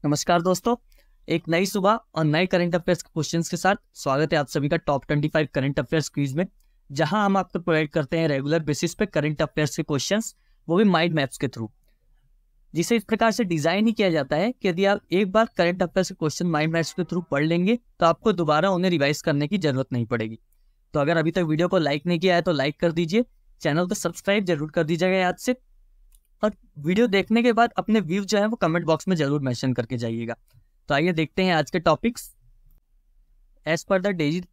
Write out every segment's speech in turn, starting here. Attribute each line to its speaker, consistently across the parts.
Speaker 1: नमस्कार दोस्तों, एक नई सुबह और नए करंट अफेयर्स के क्वेश्चंस के साथ स्वागत है आप सभी का टॉप 25 करंट अफेयर्स क्विज में, जहां हम आपको प्रोवाइड करते हैं रेगुलर बेसिस पे करंट अफेयर्स के क्वेश्चंस, वो भी माइंड मैप्स के थ्रू, जिसे इस प्रकार से डिजाइन ही किया जाता है कि यदि आप एक बार करंट अफेयर्स के क्वेश्चन माइंड मैप्स के थ्रू पढ़ लेंगे तो आपको दोबारा उन्हें रिवाइज करने की जरूरत नहीं पड़ेगी। तो अगर अभी तक वीडियो को लाइक नहीं किया है तो लाइक कर दीजिए, चैनल को सब्सक्राइब जरूर कर दीजिएगा याद से, और वीडियो देखने के बाद अपने व्यू जो है वो कमेंट बॉक्स में जरूर मेंशन करके जाइएगा। तो आइए देखते हैं आज के topics. As per the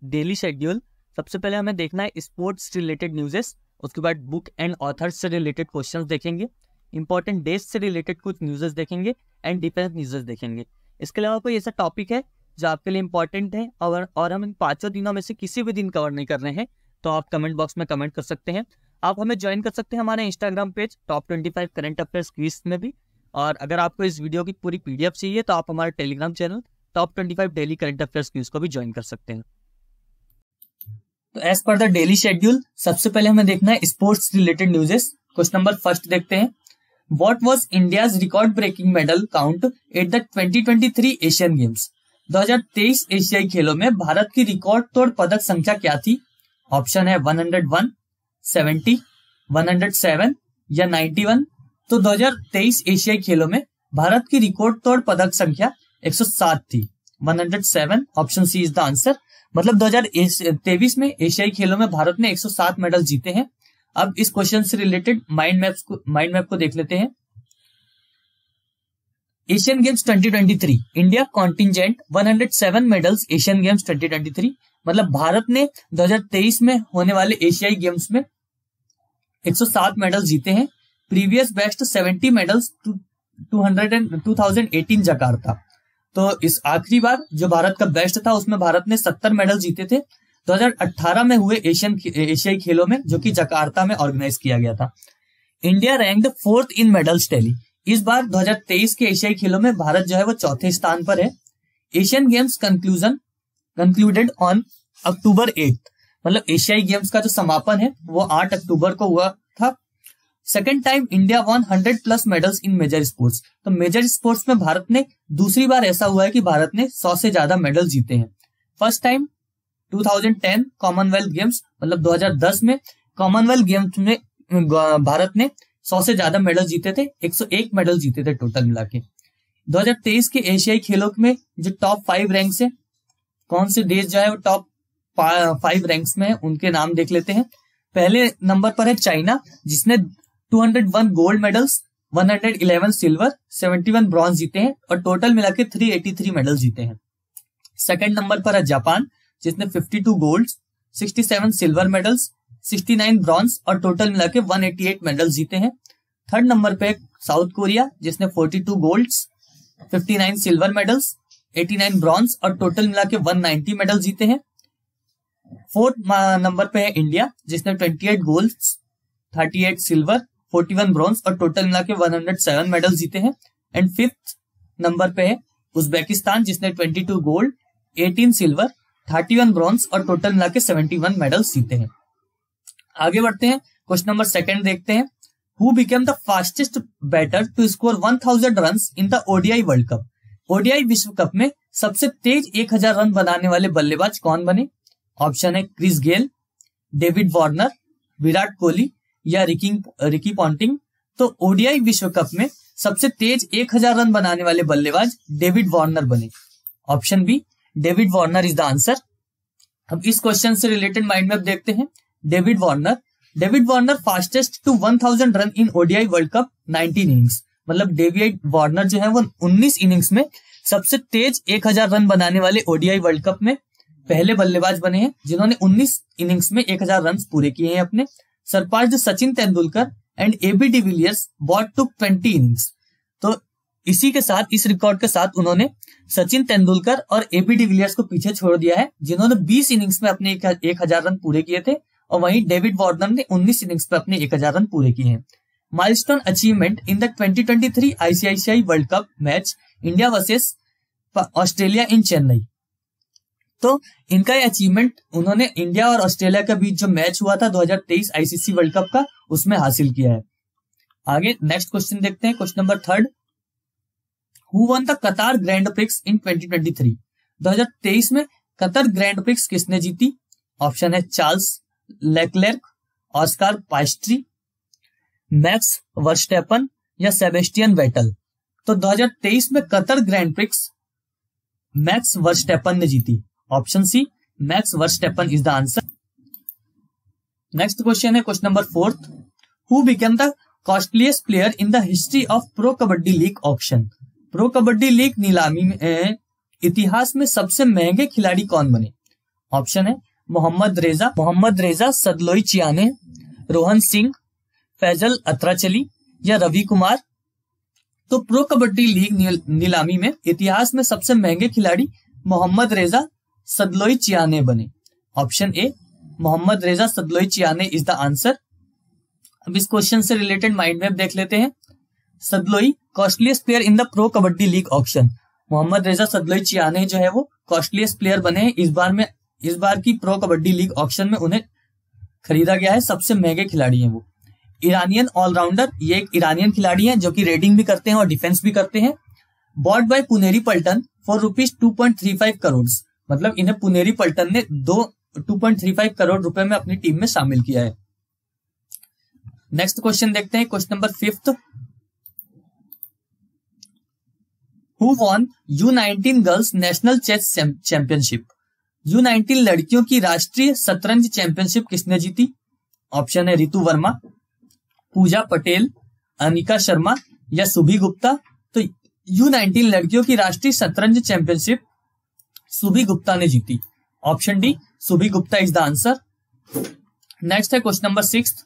Speaker 1: daily schedule, सबसे पहले हमें देखना है स्पोर्ट्स रिलेटेड न्यूज़ेस, उसके बाद बुक एंड ऑथर्स से रिलेटेड क्वेश्चंस देखेंगे, इंपॉर्टेंट डेज से रिलेटेड कुछ न्यूज़ेस देखेंगे एंड डिफेंस न्यूज़ेस देखेंगे। इसके अलावा कोई ऐसा टॉपिक है जो आपके लिए इंपॉर्टेंट है और हम इन 5 दिनों में से किसी भी दिन कवर नहीं कर रहे हैं, तो आप कमेंट बॉक्स में कमेंट कर सकते हैं। आप हमें ज्वाइन कर सकते हैं हमारे Instagram page top 25 current affairs quiz में भी, और अगर आपको इस वीडियो की पूरी पीडीएफ चाहिए तो आप हमारे Telegram channel top 25 daily current affairs quiz को भी ज्वाइन कर सकते हैं। तो as per the daily schedule, सबसे पहले हमें देखना है sports related newses. Question number first देखते हैं। What was India's record breaking medal count at the 2023 Asian Games? 2023 एशियाई खेलों में भारत की रिकॉर्ड तोड़ पदक संख्या क्या थी? ऑप्शन है 101, 70, 107 या 91। तो 2023 एशियाई खेलों में भारत की रिकॉर्ड तोड़ पदक संख्या 107 थी, 107। Option C is the answer. मतलब 2023 में एशियाई खेलों में भारत ने 107 मेडल जीते हैं। अब इस क्वेश्चन से रिलेटेड माइंड मैप को देख लेते हैं। Asian Games 2023 India contingent 107 medals Asian Games 2023। मतलब भारत ने 2023 में होने वाले एशियाई गेम्स में 107 मेडल जीते हैं। Previous best 70 medals 2018 Jakarta. तो इस आखिरी बार जो भारत का बेस्ट था उसमें भारत ने 70 मेडल जीते थे 2018 में हुए एशियाई खेलों में, जो कि जकार्ता में ऑर्गेनाइज किया गया था। इंडिया रैंक्ड 4th इन मेडल्स टैली। इस बार 2023 के एशियाई खेलों में भारत जो है वो चौथे स्थान पर है। Asian games concluded on October 8। मतलब एशियाई गेम्स का जो समापन है वो 8 अक्टूबर को हुआ था। Second time India won 100+ medals in major sports. तो मेजर स्पोर्ट्स में भारत ने दूसरी बार ऐसा हुआ है कि भारत ने 100 से ज्यादा मेडल जीते हैं। फर्स्ट टाइम 2010 कॉमनवेल्थ गेम्स, मतलब 2010 में कॉमनवेल्थ गेम्स में भारत ने 100 से ज्यादा मेडल जीते थे, 101 मेडल जीते थे टोटल मिला के। 2023 के एशियाई खेलों में जो टॉप 5 रैंक्स है, कौन से देश जो है वो टॉप 5 रैंक्स में है, उनके नाम देख लेते हैं। पहले नंबर पर है चाइना, जिसने 201 गोल्ड मेडल्स, 111 सिल्वर, 71 ब्रॉन्ज जीते हैं और टोटल मिला के 383 मेडल जीते हैं। सेकंड नंबर पर है जापान, जिसने 52 गोल्ड, 67 सिल्वर मेडल्स, 69 ब्रॉन्ज और टोटल मिला के 188 मेडल जीते हैं। थर्ड नंबर पे साउथ कोरिया, जिसने 42 गोल्ड, 59 सिल्वर मेडल्स, 89 ब्रॉन्ज और टोटल मिला के 190 मेडल जीते हैं। फोर्थ नंबर पे है इंडिया, जिसने 28 गोल्ड, 38 सिल्वर, 41 ब्रॉन्ज और टोटल मिला के 107 मेडल जीते हैं। एंड फिफ्थ नंबर पे है उज्बेकिस्तान, जिसने 22 गोल्ड, 18 सिल्वर, 31 ब्रॉन्ज और टोटल मिला के 71 मेडल जीते हैं। आगे बढ़ते हैं, क्वेश्चन नंबर सेकंड देखते हैं। Who became the fastest batter to score 1000 runs in the ODI world cup? ODI विश्व कप में सबसे तेज 1000 रन बनाने वाले बल्लेबाज कौन बने? ऑप्शन है Chris Gayle, David Warner, Virat Kohli या रिकी पॉन्टिंग। तो ओडीआई विश्व कप में सबसे तेज 1000 रन बनाने वाले बल्लेबाज डेविड वार्नर बने। Option B, David Warner is the answer. अब इस क्वेश्चन से रिलेटेड माइंड मैप देखते हैं। David Warner fastest to 1000 run in ODI world cup 19 innings. मतलब डेविड वार्नर जो है वो 19 इनिंग्स में सबसे तेज 1000 रन बनाने वाले ओडीआई वर्ल्ड कप में पहले बल्लेबाज बने हैं, जिन्होंने 19 इनिंग्स में 1000 रन पूरे किए हैं अपने। Surpassed Sachin Tendulkar and AB de Villiers both to 20 innings. तो इसी के साथ, इस रिकॉर्ड के साथ उन्होंने सचिन तेंदुलकर और एबी डिविलियर्स को पीछे छोड़ दिया है, जिन्होंने 20 इनिंग्स में अपने 1000 रन पूरे किए थे, और वहीं डेविड वार्नर ने 19 इनिंग्स में अपने 1000 रन पूरे किए हैं। Milestone achievement in the 2023 ICICI World Cup match India versus Australia in Chennai. तो इनका ये अचीवमेंट उन्होंने इंडिया और ऑस्ट्रेलिया के बीच जो मैच हुआ था 2023 आईसीसी वर्ल्ड कप का, उसमें हासिल किया है। आगे नेक्स्ट क्वेश्चन देखते हैं, question number third. Who one the कतार ग्रैंड प्रिक्स इन 2023? 2023 में कतर ग्रैंड प्रिक्स किसने जीती? ऑप्शन है Charles Leclerc, Oscar Piastri, Max Verstappen या सेबेस्टियन वेटल। तो 2023 में Qatar Grand Prix Max Verstappen ने जीती। Option C, Max Verstappen is the answer. Next question है question number 4। Who became the costliest player in the history of pro Kabaddi league auction? Pro Kabaddi league नीलामी में इतिहास में सबसे महंगे खिलाड़ी कौन बने? ऑप्शन है Mohammad Reza Shadloui चियाने, Rohan Singh, Faizal Atrachali या रवि कुमार। तो प्रो कबड्डी लीग नीलामी में इतिहास में सबसे महंगे खिलाड़ी मोहम्मद रेजा सदलोई चियाने बने। Option A, Mohammad Reza Shadloui चियाने is the answer. अब इस क्वेश्चन से रिलेटेड माइंड मैप देख लेते हैं। Shadloui costliest player in the pro Kabaddi league auction. Mohammad Reza Shadloui चियाने जो है वो कॉस्टलीस्ट प्लेयर बने हैं इस बार की प्रो कबड्डी लीग ऑक्शन में। उन्हें खरीदा गया है, सबसे महंगे खिलाड़ी हैं वो। ईरानियन ऑलराउंडर, ये एक ईरानियन खिलाड़ी हैं जो कि रेडिंग भी करते हैं और डिफेंस भी करते हैं। Bought by Puneri Paltan for ₹2.35 crore, मतलब इन्हें पुनेरी पल्टन ने 2.35 करोड़ रुपए में अपनी टीम में शामिल किया है। नेक्स्ट क्वेश्चन देखते हैं question number 5। Who won U19 girls national chess championship? U19 लड़कियों की राष्ट्रीय शतरंज चैंपियनशिप किसने जीती? ऑप्शन है रितु वर्मा, पूजा पटेल, अनिका शर्मा या सुभी गुप्ता। तो U19 लड़कियों की राष्ट्रीय शतरंज चैंपियनशिप सुभी गुप्ता ने जीती। Option D, Subhi Gupta is the answer. Next है question number 6।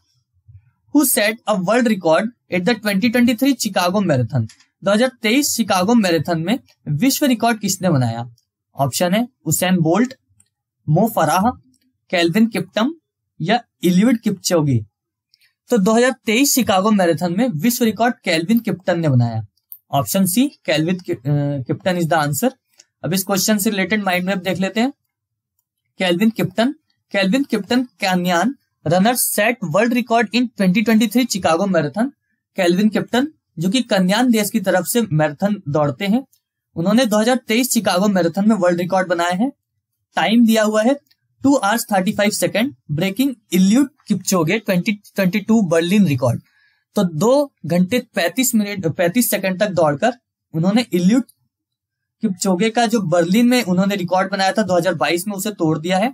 Speaker 1: Who set a world record at the 2023 Chicago marathon? 2023 Chicago marathon में विश्व रिकॉर्ड किसने बनाया? ऑप्शन है उसैन बोल्ट, मो फराह, केल्विन किप्टम या इलियड किपचोगे। तो 2023 शिकागो मैराथन में विश्व रिकॉर्ड केल्विन किप्टन ने बनाया। Option C, Kelvin Kiptum is the answer. अब इस क्वेश्चन से रिलेटेड माइंड मैप देख लेते हैं। Kelvin Kiptum Kenyan runner set world record in 2023 Chicago marathon. Kelvin Kiptum जो कि कन्यान देश की तरफ से मैराथन दौड़ते हैं, उन्होंने 2023 शिकागो मैराथन में वर्ल्ड रिकॉर्ड बनाए हैं। टाइम दिया हुआ है 2 hours 35 second, breaking Eliud Kipchoge 2022 Berlin record. तो 2 घंटे 35 सेकेंड तक दौड़कर उन्होंने इलियड किपचोगे का जो बर्लिन में उन्होंने रिकॉर्ड बनाया था 2022 में, उसे तोड़ दिया है।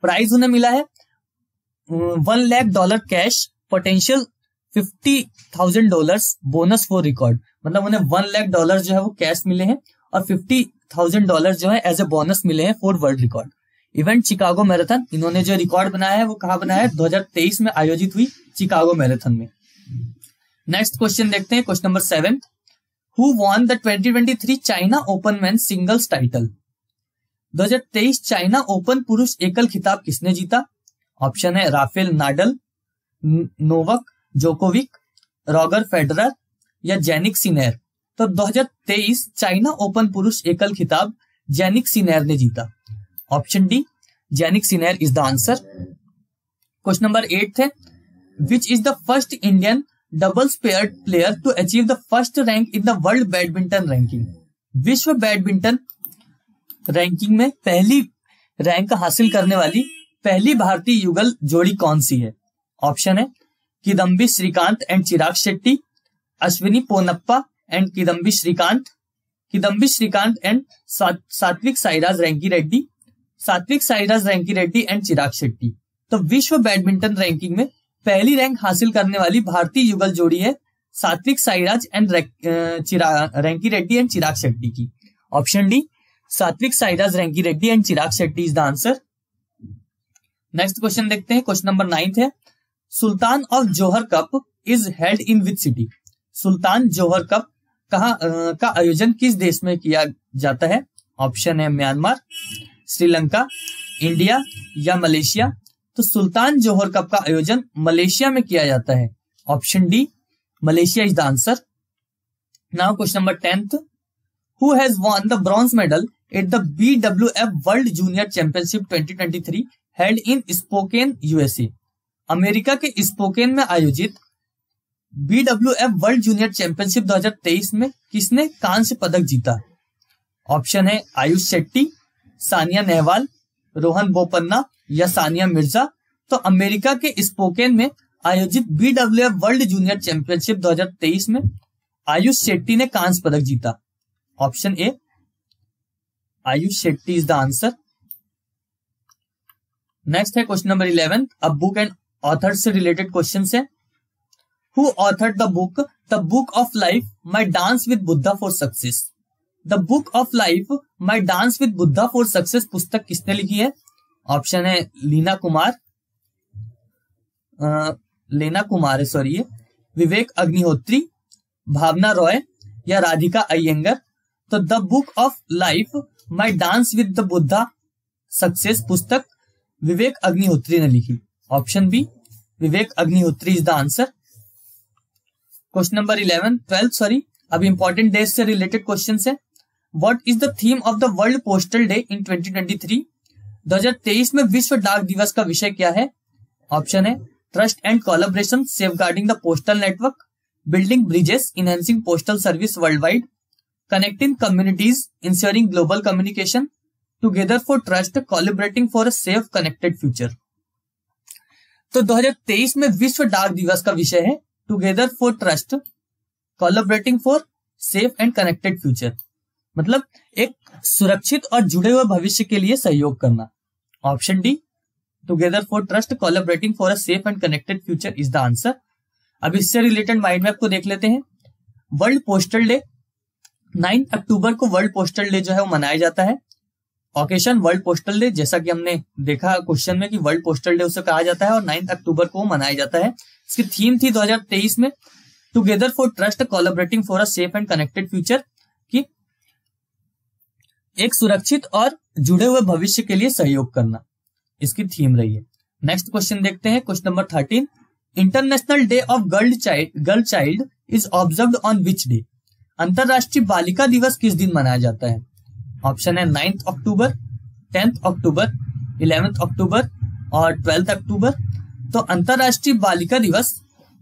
Speaker 1: प्राइज उन्हें मिला है $1 lakh cash, potential $50,000 bonus for record. मतलब उन्हें $1 lakh जो है वो कैश मिले हैं और $50,000 जो है एज ए बोनस मिले हैं for world record. Event Chicago marathon, इन्होंने जो रिकॉर्ड बनाया है वो कहाँ बनाया है? 2023 में आयोजित हुई शिकागो मैराथन में। नेक्स्ट क्वेश्चन देखते हैं question number 7। Who won the 2023 China open main singles title? 2023 China open पुरुष एकल खिताब किसने जीता? ऑप्शन है राफेल नाडल, नोवक जोकोविक, रॉगर फेडरर या जेनिक सिनेर। तो 2023 चाइना ओपन पुरुष एकल खिताब जेनिक सिनेर ने जीता। Option D, Jannik Sinner is the answer. Question number 8 है, which is the first Indian doubles pair player to achieve the first rank in the world badminton ranking? विश्व badminton ranking में पहली rank हासिल करने वाली पहली भारतीय युगल जोड़ी कौन सी है? ऑप्शन है Kidambi Srikanth and Chirag Shetty, Ashwini Ponnappa and Kidambi Srikanth and Satwik Sairaj Rankireddy and Chirag Shetty. तो विश्व बैडमिंटन रैंकिंग में पहली रैंक हासिल करने वाली भारतीय युगल जोड़ी है Satwik Sairaj and Rankireddy and Chirag Shetty की। Option D, Satwik Sairaj Rankireddy and Chirag Shetty is the answer. Next question देखते हैं क्वेश्चन नंबर 9 है, Sultan of Johor Cup is held in which city? Sultan Johor Cup का आयोजन किस देश में किया जाता है? ऑप्शन है म्यांमार, श्रीलंका, इंडिया या मलेशिया। तो सुल्तान जोहर कप का आयोजन मलेशिया में किया जाता है। Option D, Malaysia is the answer. Now question number 10th, who has won the bronze medal at the BWF world junior championship 2023 held in spoken USA? America के spoken में आयोजित BWF world junior championship 2023 में किसने कांस्य पदक जीता? Option है आयुष शेट्टी, सानिया नेहवाल, रोहन बोपन्ना या सानिया मिर्जा। तो अमेरिका के स्पोकेन में आयोजित BWF वर्ल्ड जूनियर चैंपियनशिप 2023 में आयुष शेट्टी ने कांस्य पदक जीता। Option A Ayush Shetty is the answer. Next है क्वेश्चन नंबर 11, अब बुक एंड ऑथर से रिलेटेड क्वेश्चन है। Who authored the book of life my dance with Buddha for success? The book of life my dance with Buddha for success पुस्तक किसने लिखी है? Option है लीना कुमार है, विवेक अग्निहोत्री, भावना रॉय या राधिका अयंगर। तो the book of life my dance with the Buddha success पुस्तक विवेक अग्निहोत्री ने लिखी। Option B Vivek Agnihotri is the answer. Question number 12 अब इंपॉर्टेंट डेज से रिलेटेड क्वेश्चन है। What is the theme of the world postal day in 2023? 2023 में विश्व डाक दिवस का विषय क्या है? ऑप्शन है trust and collaboration, safeguarding the postal network, building bridges, enhancing postal service world wide, connecting communities, ensuring global communication, together for trust, collaborating for a safe connected future. तो 2023 में विश्व डाक दिवस का विषय है together for trust, collaborating for safe and connected future, मतलब एक सुरक्षित और जुड़े हुए भविष्य के लिए सहयोग करना। Option D together for trust, collaborating for a safe and connected future is the answer. अब इससे रिलेटेड माइंड मैप को देख लेते हैं। वर्ल्ड पोस्टल डे 9 अक्टूबर को वर्ल्ड पोस्टल डे जो है वो मनाया जाता है। ओकेशन वर्ल्ड पोस्टल डे, जैसा कि हमने देखा क्वेश्चन में कि वर्ल्ड पोस्टल डे उसे कहा जाता है और 9 अक्टूबर को मनाया जाता है। इसकी थीम थी 2023 में together for trust, collaborating for a safe and connected future, की एक सुरक्षित और जुड़े हुए भविष्य के लिए सहयोग करना इसकी थीम रही है। नेक्स्ट क्वेश्चन देखते हैं, question number 13, international day of girl child is observed on which day? अंतरराष्ट्रीय बालिका दिवस किस दिन मनाया जाता है? ऑप्शन है 9 अक्टूबर, 10 अक्टूबर, 11 अक्टूबर और 12 अक्टूबर। तो अंतरराष्ट्रीय बालिका दिवस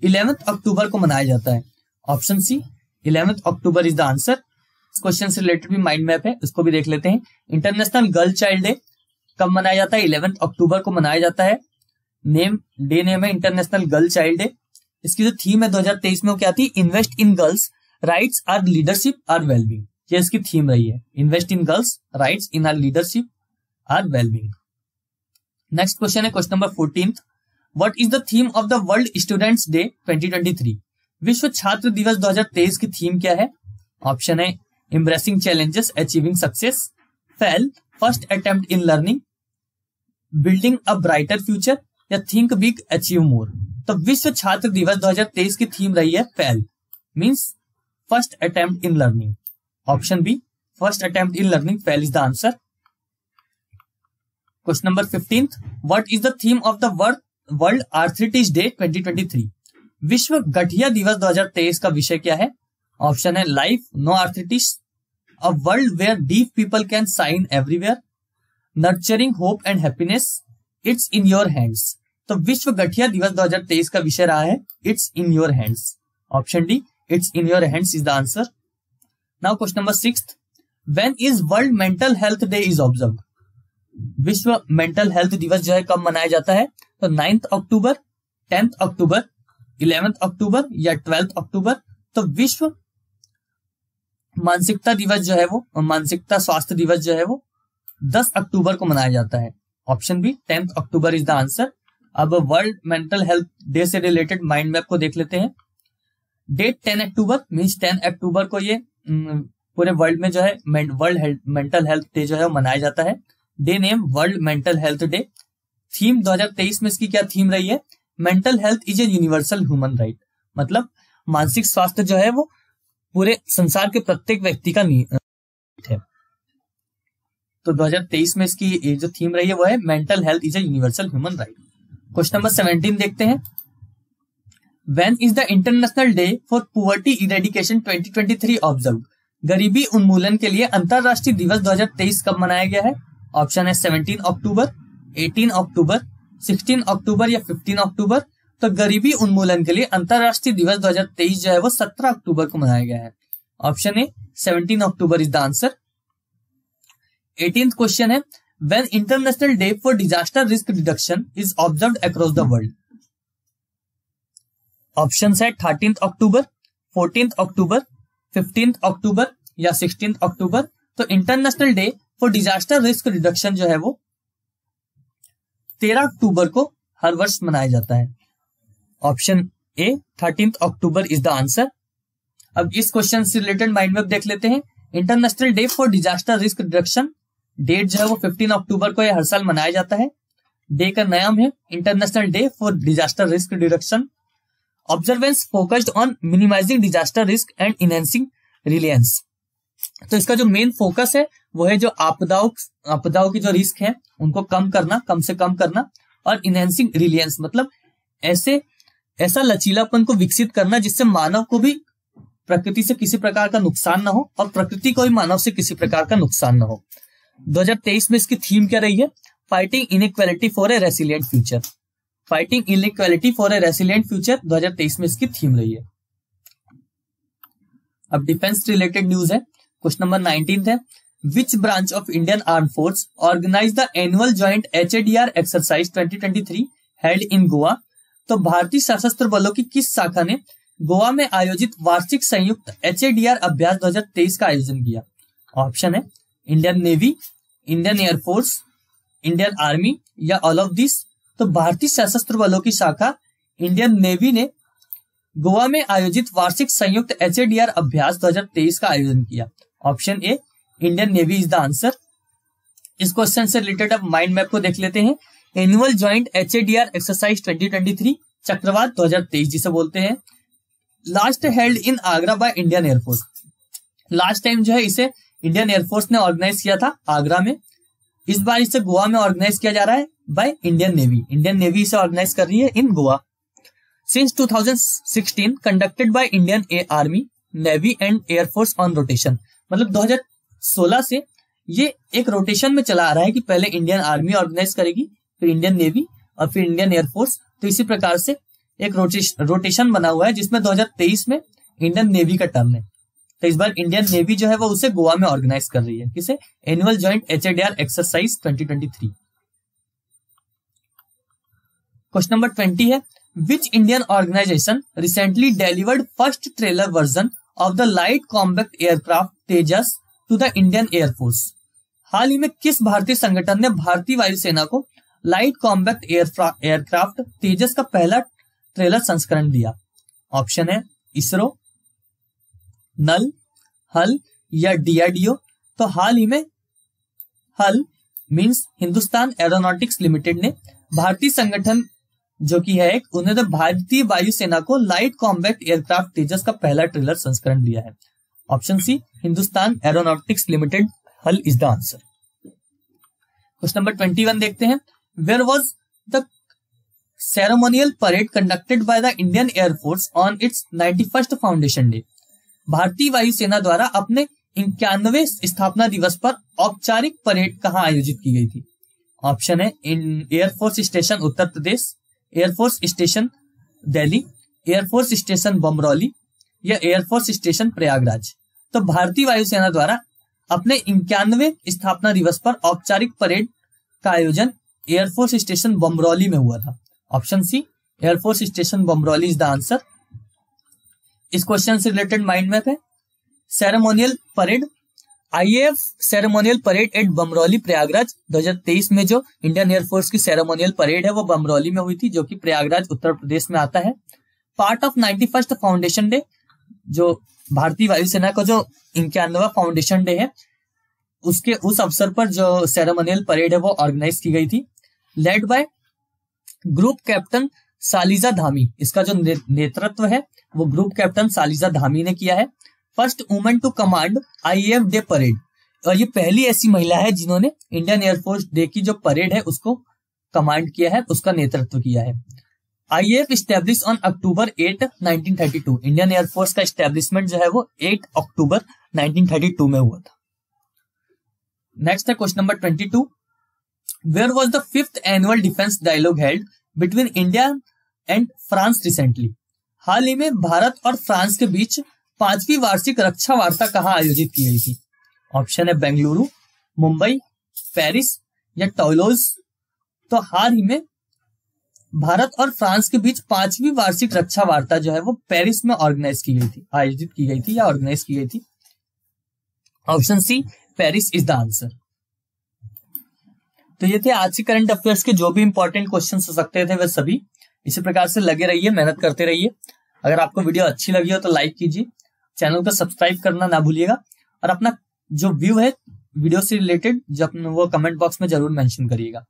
Speaker 1: 11 अक्टूबर को मनाया जाता है। Option C 11 October is the answer. इस क्वेश्चन से रिलेटेड भी माइंड मैप है, उसको भी देख लेते हैं। इंटरनेशनल गर्ल चाइल्ड डे कब मनाया जाता है? 11 अक्टूबर को मनाया जाता है। डे नेम है इंटरनेशनल गर्ल चाइल्ड डे। इसकी जो थीम है 2023 में वो क्या थी? Invest in girls rights our leadership our wellbeing, ये इसकी थीम रही है। Invest in girls rights in our leadership our wellbeing. Next question है question number 14, what is the theme of the world students day 2023? विश्व छात्र दिवस 2023 की theme क्या है? ऑप्शन है embracing challenges, achieving success, fail, first attempt in learning, building a brighter future या think big achieve more. तो विश्व छात्र दिवस 2023 की थीम रही है fail, means first attempt in learning. Option B first attempt in learning, fail is the answer. Question number 15, what is the theme of the world arthritis day 2023? विश्व गठिया दिवस 2023 का विषय क्या है? ऑप्शन है life, no arthritis, a world where deaf people can sign everywhere, nurturing hope and happiness, it's in your hands. तो विश्व गठिया दिवस 2023 का विषय रहा है it's in your hands. Option D it's in your hands is the answer. Now question number 6, when is world mental health day is observed? विश्व mental health दिवस जो है कब मनाया जाता है? तो 9 अक्टूबर, 10 अक्टूबर, 11 अक्टूबर या 12 अक्टूबर। तो विश्व मानसिकता दिवस जो है वो, मानसिकता स्वास्थ्य दिवस जो है वो 10 अक्टूबर को मनाया जाता है। Option B 10 October is the answer. अब वर्ल्ड मेंटल हेल्थ डे से रिलेटेड माइंड मैप को देख लेते हैं। डेट 10 अक्टूबर मीन्स 10 अक्टूबर को ये पूरे वर्ल्ड में जो है वर्ल्ड मेंटल हेल्थ डे जो है वो मनाया जाता है। Day name world mental health day. Theme 2023 में इसकी क्या थीम रही है? Mental health is a universal human right, मतलब मानसिक स्वास्थ्य जो है वो पूरे संसार के प्रत्येक व्यक्ति का है। तो 2023 में इसकी जो थीम रही है वो है mental health is a universal human right. Question number 17 देखते हैं, when is the international day for poverty eradication 2023 observed? गरीबी उन्मूलन के लिए अंतरराष्ट्रीय दिवस 2023 कब मनाया गया है? ऑप्शन है 17 अक्टूबर, 18 अक्टूबर, 16 अक्टूबर या 15 अक्टूबर। तो गरीबी उन्मूलन के लिए अंतरराष्ट्रीय दिवस 2023 जो है वो 17 अक्टूबर को मनाया गया है। Option A 17 October is the answer. 18th question है, when international day for disaster risk reduction is observed across the world. Option है 13th अक्टूबर, 14th अक्टूबर, 15th अक्टूबर या 16th अक्टूबर। तो international day for disaster risk reduction जो है वो 13 अक्टूबर को हर वर्ष मनाया जाता है। Option A 13th October is the answer. अब इस क्वेश्चन से रिलेटेड माइंड मैप देख लेते हैं। International day for disaster risk reduction date जो है वो 15 अक्टूबर को हर साल मनाया जाता है। डे का नाम है international day for disaster risk reduction. Observance focused on minimising disaster risk and enhancing reliance. तो इसका जो मेन फोकस है वो है जो आपदाओं की जो रिस्क है उनको कम से कम करना और इनहेंसिंग रिलियंस मतलब ऐसा लचीलापन को विकसित करना जिससे मानव को भी प्रकृति से किसी प्रकार का नुकसान ना हो और प्रकृति को भी मानव से किसी प्रकार का नुकसान ना हो। 2023 में इसकी थीम क्या रही है? Fighting inequality for a resilient future. Fighting inequality for a resilient future 2023 में इसकी थीम रही है। अब डिफेंस रिलेटेड न्यूज है। क्वेश्चन नंबर 19 है, which branch of Indian arm force organise the annual joint HADR exercise 2023 held in Goa. तो भारतीय सशस्त्र बलों की किस शाखा ने गोवा में आयोजित वार्षिक संयुक्त HADR अभ्यास 2023 का आयोजन किया? ऑप्शन है Indian Navy, Indian air force, Indian army या ऑल ऑफ दिस। तो भारतीय सशस्त्र बलों की शाखा इंडियन नेवी ने गोवा में आयोजित वार्षिक संयुक्त HADR अभ्यास 2023 का आयोजन किया। Option A Indian navy is the answer. इस क्वेश्चन से रिलेटेड अब माइंड मैप को देख लेते हैं। एनुअल ज्वाइंट HADR एक्सरसाइज 2023 चक्रवात 2023 जिसे बोलते हैं, last held in Agra by Indian air force. Last time जो है इसे इंडियन एयरफोर्स ने ऑर्गेनाइज किया था आगरा में। इस बार इसे गोवा में ऑर्गेनाइज किया जा रहा है by Indian Navy. Indian Navy इसे ऑर्गेनाइज कर रही है in Goa. Since 2016 conducted by Indian Army, Navy and Air Force on rotation. मतलब 2016 से ये एक रोटेशन में चला आ रहा है कि पहले इंडियन आर्मी ऑर्गेनाइज करेगी, फिर इंडियन नेवी और फिर इंडियन एयरफोर्स। तो इसी प्रकार से एक रोटेशन बना हुआ है जिसमें 2023 में इंडियन नेवी का टर्न है। तो इस बार इंडियन नेवी जो है वो उसे गोवा में ऑर्गेनाइज कर रही है। किसे? Annual joint HADR exercise 2023। Question number 20 है, which Indian organisation recently delivered first trailer version of the light combat aircraft Tejas to the Indian Air Force. हाल ही में किस भारतीय संगठन ने भारतीय वायुसेना को लाइट कॉम्बैक्ट एयरक्राफ्ट तेजस का पहला ट्रेलर संस्करण दिया? ऑप्शन है इसरो, नल, हल या DRDO। तो हाल ही में हल मींस हिंदुस्तान एरोनॉटिक्स लिमिटेड ने भारतीय संगठन जो कि है उन्हें तो भारतीय वायुसेना को लाइट कॉम्बैक्ट एयरक्राफ्ट तेजस का पहला ट्रेलर संस्करण दिया है। Option C Hindustan Aeronautics Limited, HAL is the answer. Question number 21 देखते हैं, where was the ceremonial parade conducted by the Indian Air Force on its 91st foundation day. भारतीय वायुसेना द्वारा अपने 91वें स्थापना दिवस पर औपचारिक परेड कहां आयोजित की गई थी? ऑप्शन है air force station Uttar Pradesh, air force station Delhi, air force station Bamrauli या एयरफोर्स स्टेशन प्रयागराज। तो भारतीय वायुसेना द्वारा अपने 91वें स्थापना दिवस पर औपचारिक परेड का आयोजन एयरफोर्स स्टेशन बमरौली में हुआ था। Option C air force station Bamrauli is the answer. इस क्वेश्चन से रिलेटेड माइंड मैप है। Ceremonial parade, IAF ceremonial parade at Bamrauli Prayagraj 2023 में जो इंडियन एयरफोर्स की सेरेमोनियल परेड है वो बमरौली में हुई थी जो कि प्रयागराज उत्तर प्रदेश में आता है। Part of 91st foundation day, जो भारतीय वायुसेना का जो 91वां फाउंडेशन डे है उसके उस अवसर पर जो सेरेमोनियल परेड है वो ऑर्गेनाइज की गई थी। Led by group captain Shaliza Dhami. इसका जो नेतृत्व है वो ग्रुप कैप्टन सालिजा धामी ने किया है। First woman to command IAF day parade, और ये पहली ऐसी महिला है जिन्होंने इंडियन एयरफोर्स डे की जो परेड है उसको कमांड किया है, उसका नेतृत्व किया है। IAF establish on October 8, 1932। Indian air force का स्टैब्लिशमेंट जो है वो 8 अक्टूबर 1932 में हुआ था। नेक्स्ट है question number 22, where was the 5th annual defence dialogue held between India and France recently. हाल ही में भारत और फ्रांस के बीच 5वीं वार्षिक रक्षा वार्ता कहाँ आयोजित की गई थी? ऑप्शन है बेंगलुरु, मुंबई, पेरिस या टोलोज। तो हाल ही में भारत और फ्रांस के बीच 5वीं वार्षिक रक्षा वार्ता जो है वो पेरिस में ऑर्गेनाइज की गई थी, आयोजित की गई थी या ऑर्गेनाइज की गई थी। Option C Paris is the answer. तो ये थे आज के करंट अफेयर्स के जो भी इंपॉर्टेंट क्वेश्चन हो सकते थे वे सभी। इसी प्रकार से लगे रहिए, मेहनत करते रहिए। अगर आपको वीडियो अच्छी लगी हो तो लाइक कीजिए, चैनल को सब्सक्राइब करना ना भूलिएगा और अपना जो व्यू है वीडियो से रिलेटेड जब वो कमेंट बॉक्स में जरूर मेंशन करिएगा।